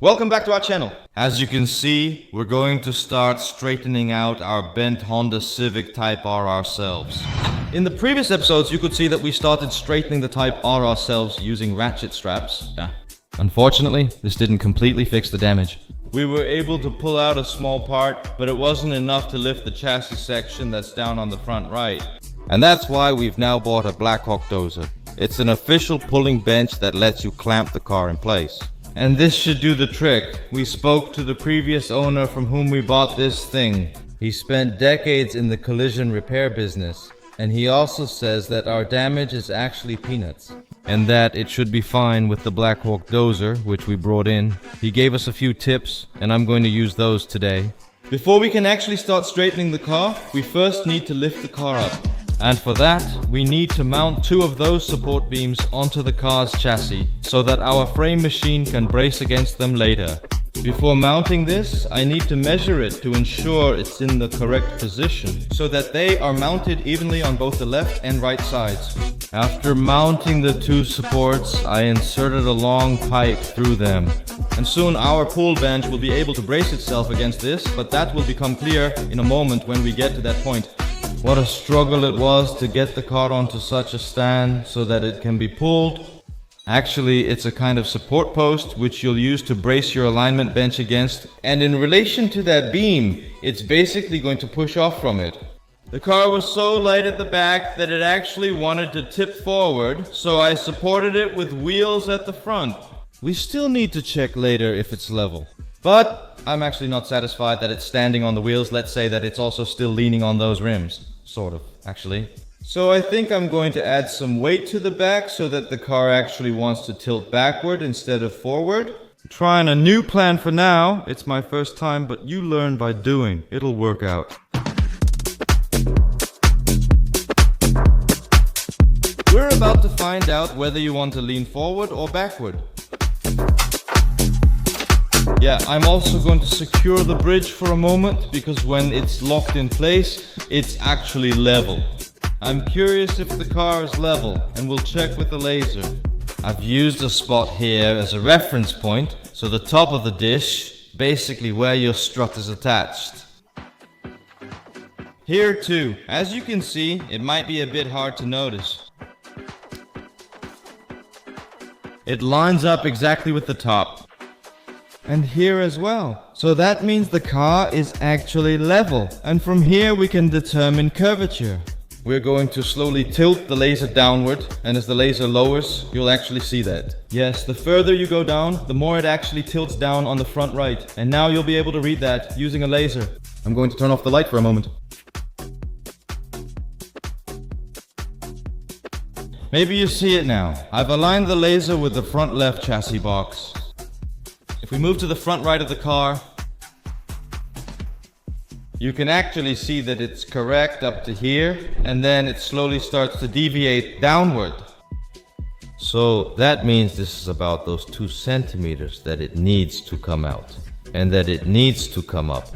Welcome back to our channel. As you can see, we're going to start straightening out our bent Honda Civic Type R ourselves. In the previous episodes, you could see that we started straightening the Type R ourselves using ratchet straps. Unfortunately, this didn't completely fix the damage. We were able to pull out a small part, but it wasn't enough to lift the chassis section that's down on the front right. And that's why we've now bought a Blackhawk dozer. It's an official pulling bench that lets you clamp the car in place. And this should do the trick. We spoke to the previous owner from whom we bought this thing. He spent decades in the collision repair business. And he also says that our damage is actually peanuts. And that it should be fine with the Blackhawk dozer, which we brought in. He gave us a few tips, and I'm going to use those today. Before we can actually start straightening the car, we first need to lift the car up. And for that, we need to mount 2 of those support beams onto the car's chassis, so that our frame machine can brace against them later. Before mounting this, I need to measure it to ensure it's in the correct position, so that they are mounted evenly on both the left and right sides. After mounting the 2 supports, I inserted a long pipe through them. And soon our pull bench will be able to brace itself against this, but that will become clear in a moment when we get to that point. What a struggle it was to get the car onto such a stand so that it can be pulled. Actually, it's a kind of support post which you'll use to brace your alignment bench against, and in relation to that beam, it's basically going to push off from it. The car was so light at the back that it actually wanted to tip forward, so I supported it with wheels at the front. We still need to check later if it's level. But I'm actually not satisfied that it's standing on the wheels. Let's say that it's also still leaning on those rims. Sort of, actually. So I think I'm going to add some weight to the back so that the car actually wants to tilt backward instead of forward. I'm trying a new plan for now. It's my first time, but you learn by doing. It'll work out. We're about to find out whether you want to lean forward or backward. Yeah, I'm also going to secure the bridge for a moment, because when it's locked in place, it's actually level. I'm curious if the car is level, and we'll check with the laser. I've used a spot here as a reference point, so the top of the dish, basically where your strut is attached. Here too, as you can see, it might be a bit hard to notice. It lines up exactly with the top. And here as well. So that means the car is actually level. And from here we can determine curvature. We're going to slowly tilt the laser downward, and as the laser lowers, you'll actually see that. Yes, the further you go down, the more it actually tilts down on the front right. And now you'll be able to read that using a laser. I'm going to turn off the light for a moment. Maybe you see it now. I've aligned the laser with the front left chassis box. If we move to the front right of the car, you can actually see that it's correct up to here, and then it slowly starts to deviate downward. So that means this is about those 2 centimeters that it needs to come out, and that it needs to come up.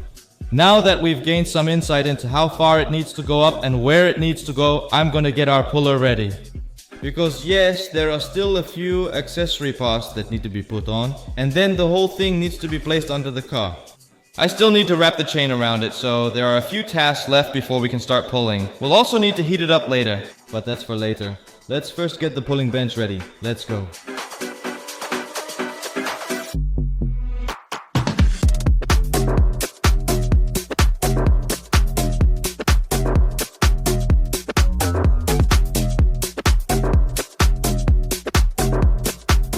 Now that we've gained some insight into how far it needs to go up and where it needs to go, I'm gonna get our puller ready. Because yes, there are still a few accessory parts that need to be put on, and then the whole thing needs to be placed under the car. I still need to wrap the chain around it, so there are a few tasks left before we can start pulling. We'll also need to heat it up later, but that's for later. Let's first get the pulling bench ready. Let's go.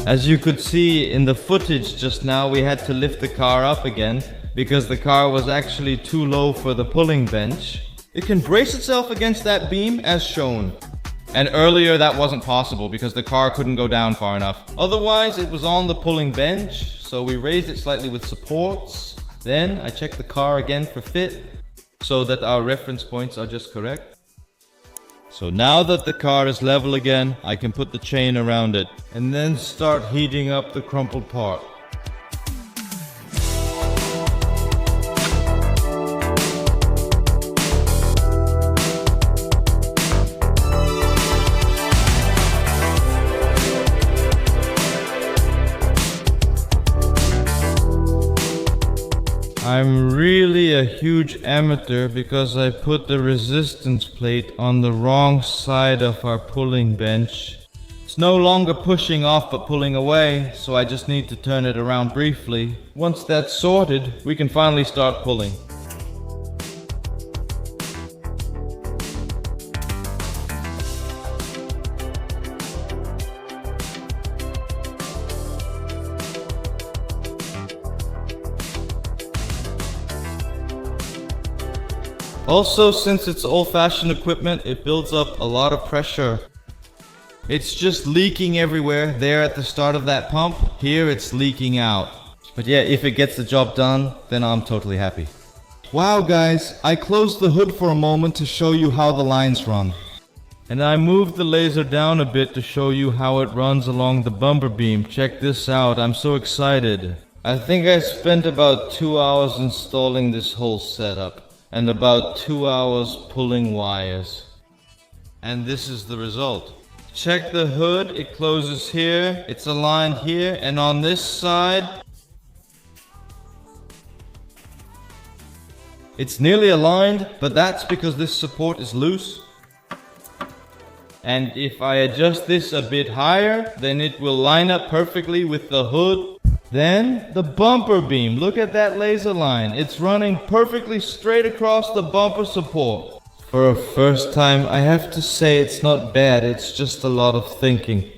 As you could see in the footage just now, we had to lift the car up again because the car was actually too low for the pulling bench. It can brace itself against that beam as shown. And earlier that wasn't possible because the car couldn't go down far enough. Otherwise it was on the pulling bench, so we raised it slightly with supports. Then I checked the car again for fit so that our reference points are just correct. So now that the car is level again, I can put the chain around it and then start heating up the crumpled part. I'm really a huge amateur because I put the resistance plate on the wrong side of our pulling bench. It's no longer pushing off but pulling away, so I just need to turn it around briefly. Once that's sorted, we can finally start pulling. Also, since it's old-fashioned equipment, it builds up a lot of pressure. It's just leaking everywhere. There at the start of that pump, here it's leaking out. But yeah, if it gets the job done, then I'm totally happy. Wow guys, I closed the hood for a moment to show you how the lines run. And I moved the laser down a bit to show you how it runs along the bumper beam. Check this out, I'm so excited. I think I spent about 2 hours installing this whole setup. And about 2 hours pulling wires. And this is the result. Check the hood, it closes here, it's aligned here, and on this side, it's nearly aligned, but that's because this support is loose. And if I adjust this a bit higher, then it will line up perfectly with the hood. Then, the bumper beam. Look at that laser line. It's running perfectly straight across the bumper support. For a first time, I have to say it's not bad, it's just a lot of thinking.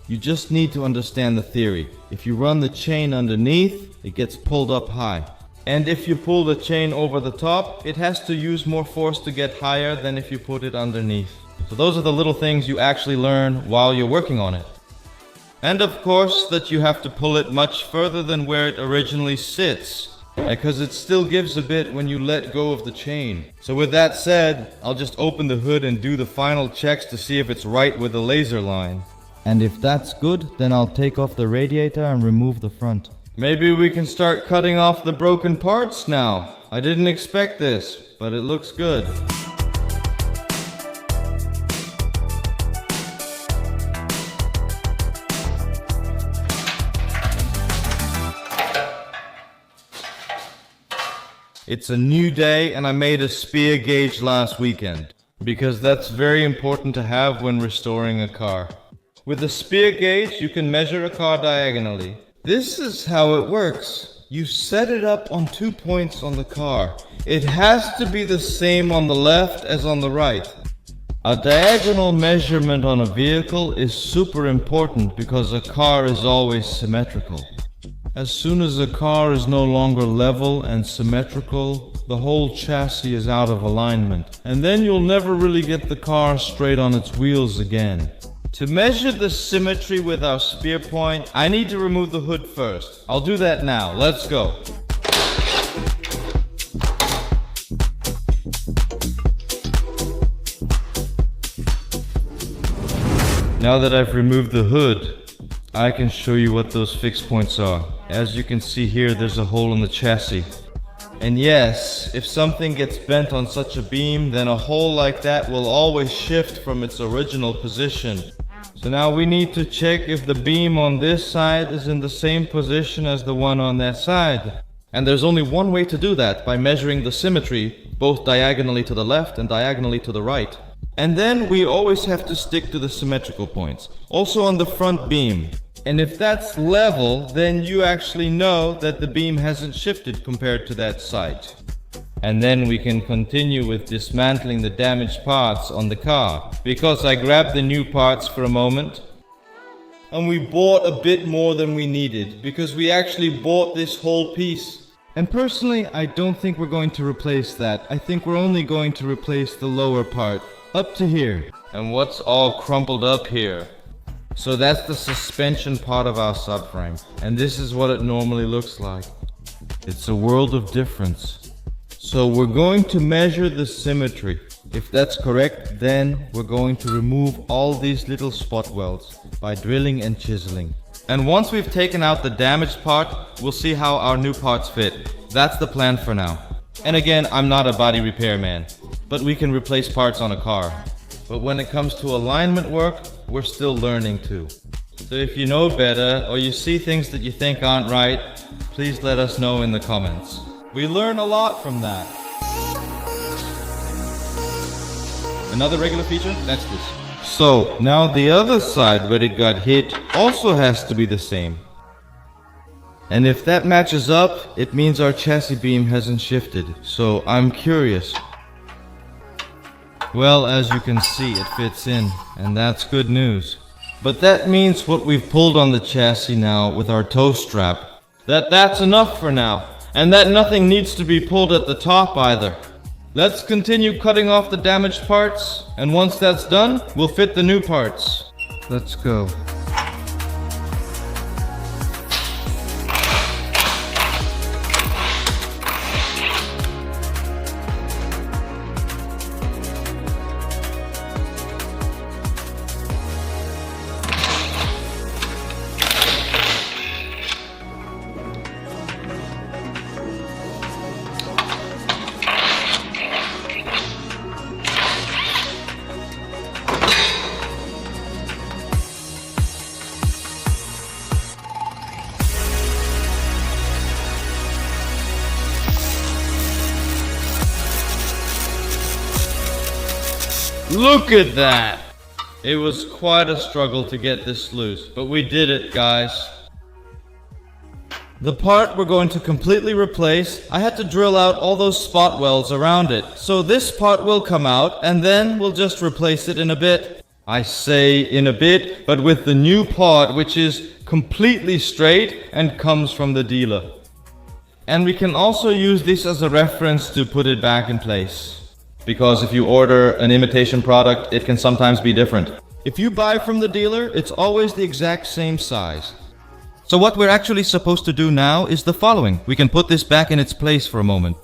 You just need to understand the theory. If you run the chain underneath, it gets pulled up high. And if you pull the chain over the top, it has to use more force to get higher than if you put it underneath. So those are the little things you actually learn while you're working on it. And of course that you have to pull it much further than where it originally sits, because it still gives a bit when you let go of the chain. So with that said, I'll just open the hood and do the final checks to see if it's right with the laser line. And if that's good, then I'll take off the radiator and remove the front. Maybe we can start cutting off the broken parts now. I didn't expect this, but it looks good. It's a new day and I made a spear gauge last weekend, because that's very important to have when restoring a car. With a spear gauge, you can measure a car diagonally. This is how it works. You set it up on 2 points on the car. It has to be the same on the left as on the right. A diagonal measurement on a vehicle is super important because a car is always symmetrical. As soon as a car is no longer level and symmetrical, the whole chassis is out of alignment, and then you'll never really get the car straight on its wheels again. To measure the symmetry with our spear point, I need to remove the hood first. I'll do that now. Let's go. Now that I've removed the hood, I can show you what those fixed points are. As you can see here, there's a hole in the chassis. And yes, if something gets bent on such a beam, then a hole like that will always shift from its original position. So now we need to check if the beam on this side is in the same position as the one on that side. And there's only one way to do that, by measuring the symmetry, both diagonally to the left and diagonally to the right. And then we always have to stick to the symmetrical points, also on the front beam. And if that's level, then you actually know that the beam hasn't shifted compared to that side. And then we can continue with dismantling the damaged parts on the car, because I grabbed the new parts for a moment. And we bought a bit more than we needed, because we actually bought this whole piece. And personally, I don't think we're going to replace that. I think we're only going to replace the lower part, up to here. And what's all crumpled up here? So that's the suspension part of our subframe, and this is what it normally looks like. It's a world of difference. So we're going to measure the symmetry. If that's correct, then we're going to remove all these little spot welds by drilling and chiseling. And once we've taken out the damaged part, we'll see how our new parts fit. That's the plan for now. And again, I'm not a body repairman, but we can replace parts on a car. But when it comes to alignment work, we're still learning too. So if you know better, or you see things that you think aren't right, please let us know in the comments. We learn a lot from that. Another regular feature? That's this. So, now the other side where it got hit also has to be the same. And if that matches up, it means our chassis beam hasn't shifted. So, I'm curious. Well, as you can see, it fits in, and that's good news. But that means what we've pulled on the chassis now with our toe strap, that's enough for now, and that nothing needs to be pulled at the top either. Let's continue cutting off the damaged parts, and once that's done, we'll fit the new parts. Let's go. Look at that! It was quite a struggle to get this loose, but we did it, guys. The part we're going to completely replace, I had to drill out all those spot welds around it. So this part will come out, and then we'll just replace it in a bit. I say in a bit, but with the new part, which is completely straight and comes from the dealer. And we can also use this as a reference to put it back in place. Because if you order an imitation product, it can sometimes be different. If you buy from the dealer, it's always the exact same size. So what we're actually supposed to do now is the following. We can put this back in its place for a moment.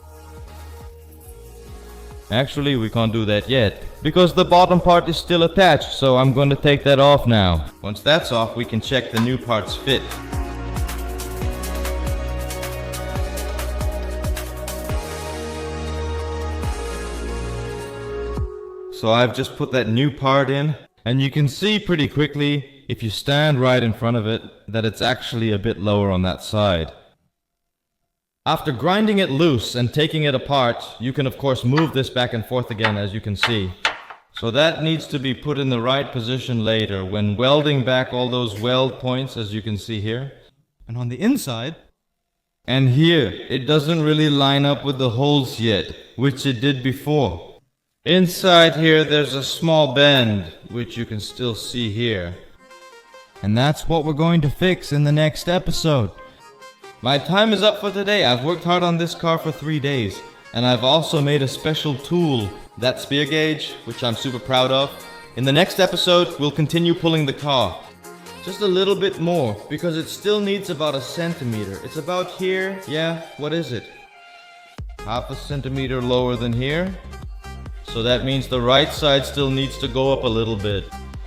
Actually, we can't do that yet, because the bottom part is still attached, so I'm going to take that off now. Once that's off, we can check the new part's fit. So I've just put that new part in, and you can see pretty quickly, if you stand right in front of it, that it's actually a bit lower on that side. After grinding it loose and taking it apart, you can of course move this back and forth again, as you can see. So that needs to be put in the right position later, when welding back all those weld points, as you can see here. And on the inside, and here, it doesn't really line up with the holes yet, which it did before. Inside here there's a small bend, which you can still see here. And that's what we're going to fix in the next episode. My time is up for today. I've worked hard on this car for 3 days. And I've also made a special tool, that spear gauge, which I'm super proud of. In the next episode, we'll continue pulling the car. Just a little bit more, because it still needs about 1 centimeter. It's about here, yeah, what is it? 1/2 centimeter lower than here. So that means the right side still needs to go up a little bit.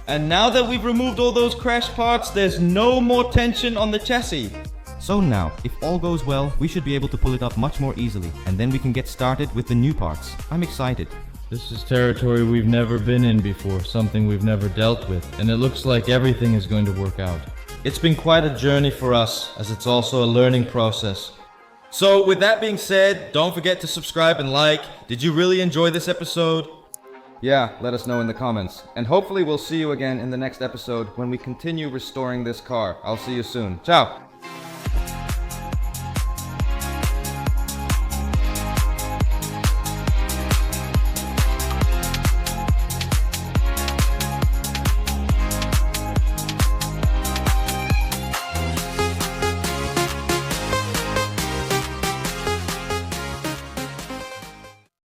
And now that we've removed all those crash parts, there's no more tension on the chassis. So now, if all goes well, we should be able to pull it up much more easily. And then we can get started with the new parts. I'm excited. This is territory we've never been in before, something we've never dealt with. And it looks like everything is going to work out. It's been quite a journey for us, as it's also a learning process. So with that being said, don't forget to subscribe and like. Did you really enjoy this episode? Yeah, let us know in the comments. And hopefully we'll see you again in the next episode when we continue restoring this car. I'll see you soon. Ciao!